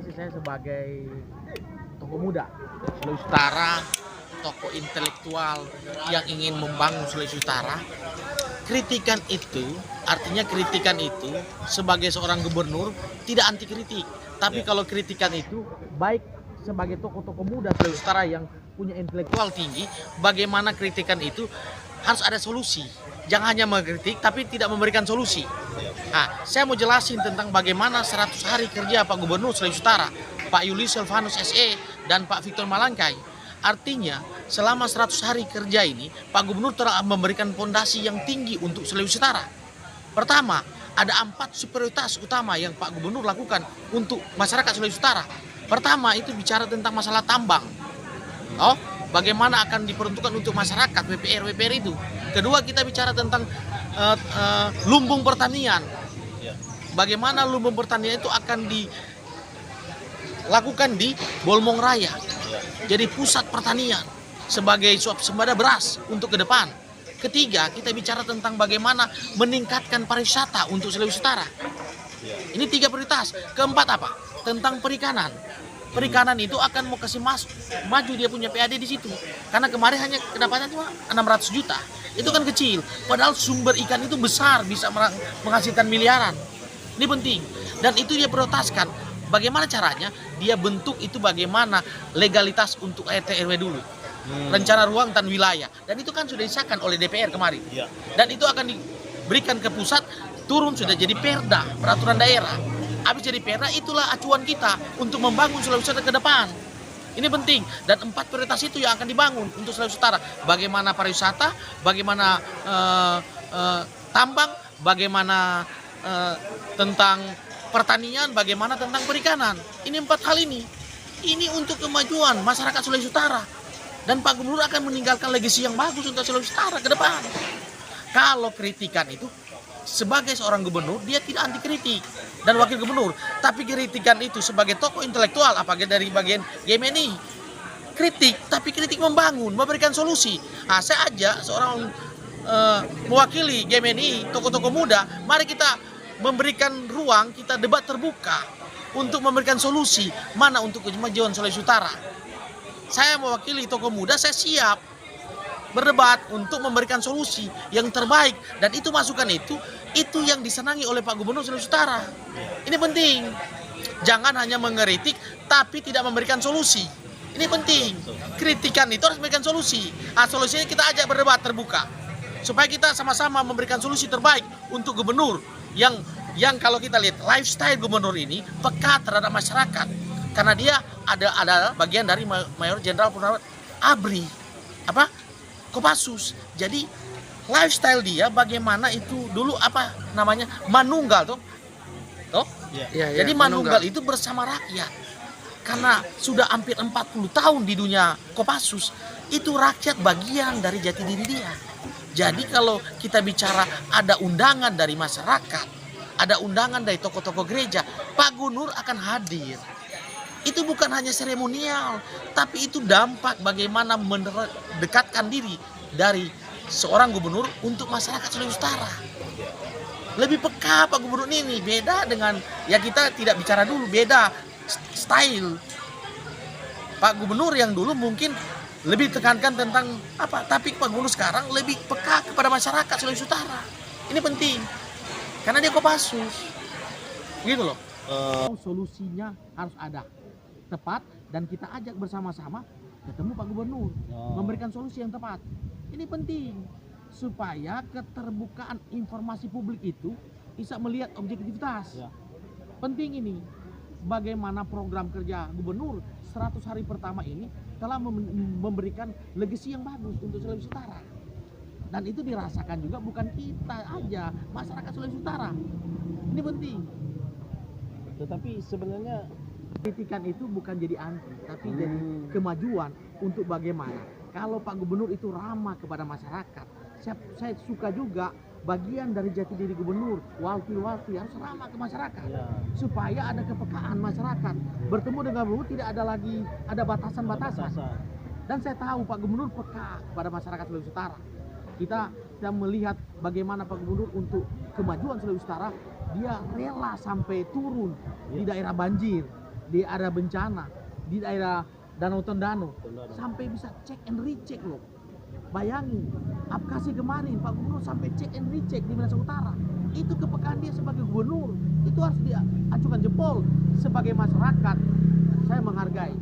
kasih saya sebagai tokoh muda Sulawesi Utara, tokoh intelektual yang ingin membangun Sulawesi Utara. Kritikan itu, artinya kritikan itu sebagai seorang gubernur tidak anti kritik. Tapi kalau kritikan itu baik sebagai tokoh-tokoh muda Sulawesi Utara yang punya intelektual tinggi, bagaimana kritikan itu harus ada solusi. Jangan hanya mengkritik tapi tidak memberikan solusi. Nah, saya mau jelasin tentang bagaimana 100 hari kerja Pak Gubernur Sulawesi Utara, Pak Julius Silvanus SE dan Pak Victor Malangkai. Artinya selama 100 hari kerja ini Pak Gubernur telah memberikan fondasi yang tinggi untuk Sulawesi Utara. Pertama, ada 4 prioritas utama yang Pak Gubernur lakukan untuk masyarakat Sulawesi Utara. Pertama itu bicara tentang masalah tambang. Bagaimana akan diperuntukkan untuk masyarakat WPR itu. Kedua, kita bicara tentang lumbung pertanian. Bagaimana lumbung pertanian itu akan dilakukan di Bolmong Raya. Jadi pusat pertanian sebagai swasembada beras untuk ke depan. Ketiga, kita bicara tentang bagaimana meningkatkan pariwisata untuk Sulawesi Utara. Ini 3 prioritas. Keempat apa? Tentang perikanan. Perikanan itu akan mau kasih maju dia punya PAD di situ. Karena kemarin hanya kedapatan cuma 600 juta. Itu kan kecil. Padahal sumber ikan itu besar, bisa menghasilkan miliaran. Ini penting. Dan itu dia prioritaskan. Bagaimana caranya? Dia bentuk itu bagaimana legalitas untuk RT/RW dulu. Rencana ruang dan wilayah. Dan itu kan sudah disahkan oleh DPR kemarin. Dan itu akan diberikan ke pusat, turun sudah jadi perda, peraturan daerah. Habis jadi perda, itulah acuan kita untuk membangun Sulawesi Utara ke depan. Ini penting. Dan 4 prioritas itu yang akan dibangun untuk Sulawesi Utara. Bagaimana pariwisata, bagaimana tambang, bagaimana tentang pertanian, bagaimana tentang perikanan. Ini 4 hal ini. Ini untuk kemajuan masyarakat Sulawesi Utara. Dan Pak Gubernur akan meninggalkan legasi yang bagus untuk Sulawesi Utara ke depan. Kalau kritikan itu, sebagai seorang gubernur, dia tidak anti kritik dan wakil gubernur. Tapi kritikan itu sebagai tokoh intelektual, apalagi dari bagian GMNI, kritik, tapi kritik membangun, memberikan solusi. Nah, saya ajak seorang mewakili GMNI, tokoh-tokoh muda, mari kita memberikan ruang, kita debat terbuka untuk memberikan solusi mana untuk kemajuan Sulawesi Utara. Saya mewakili tokoh muda, saya siap berdebat untuk memberikan solusi yang terbaik, dan itu masukan itu yang disenangi oleh Pak Gubernur Sulawesi Utara. Ini penting. Jangan hanya mengkritik tapi tidak memberikan solusi. Ini penting. Kritikan itu harus memberikan solusi. Solusinya kita ajak berdebat terbuka supaya kita sama-sama memberikan solusi terbaik untuk gubernur yang kalau kita lihat lifestyle gubernur ini peka terhadap masyarakat, karena dia ada bagian dari Mayor Jenderal Purnawirawan ABRI Kopassus. Jadi lifestyle dia bagaimana itu dulu manunggal toh? Jadi manunggal itu bersama rakyat. Karena sudah hampir 40 tahun di dunia Kopassus, itu rakyat bagian dari jati diri dia. Jadi kalau kita bicara ada undangan dari masyarakat, ada undangan dari tokoh-tokoh gereja, Pak Gubernur akan hadir. Itu bukan hanya seremonial, tapi itu dampak bagaimana mendekatkan diri dari seorang gubernur untuk masyarakat Sulawesi Utara. Lebih peka Pak Gubernur ini, beda dengan kita tidak bicara dulu, beda style. Pak Gubernur yang dulu mungkin lebih tekankan tentang tapi Pak Gubernur sekarang lebih peka kepada masyarakat Sulawesi Utara. Ini penting, karena dia Kopassus. Gitu loh. Solusinya harus ada. Tepat, dan kita ajak bersama-sama ketemu Pak Gubernur, memberikan solusi yang tepat. Ini penting supaya keterbukaan informasi publik itu bisa melihat objektivitas. Penting ini. Bagaimana program kerja gubernur 100 hari pertama ini telah memberikan legasi yang bagus untuk Sulawesi Utara. Dan itu dirasakan juga bukan kita aja, masyarakat Sulawesi Utara. Ini penting. Tetapi sebenarnya kritikan itu bukan jadi anti, tapi jadi kemajuan untuk bagaimana. Kalau Pak Gubernur itu ramah kepada masyarakat, saya suka juga bagian dari jati diri gubernur, walti-walti harus ramah ke masyarakat. Supaya ada kepekaan masyarakat. Bertemu dengan gubernur tidak ada lagi ada batasan-batasan. Dan saya tahu Pak Gubernur peka kepada masyarakat Sulawesi Utara. Kita melihat bagaimana Pak Gubernur untuk kemajuan Sulawesi Utara, dia rela sampai turun di daerah banjir. di area bencana, di daerah Danau Tondano, sampai bisa cek and recheck loh. Bayangin, Apkasi kemarin Pak Gubernur sampai cek and recheck di Minahasa Utara. Itu kepekaan dia sebagai gubernur, itu harus diacukan jempol. Sebagai masyarakat, saya menghargai.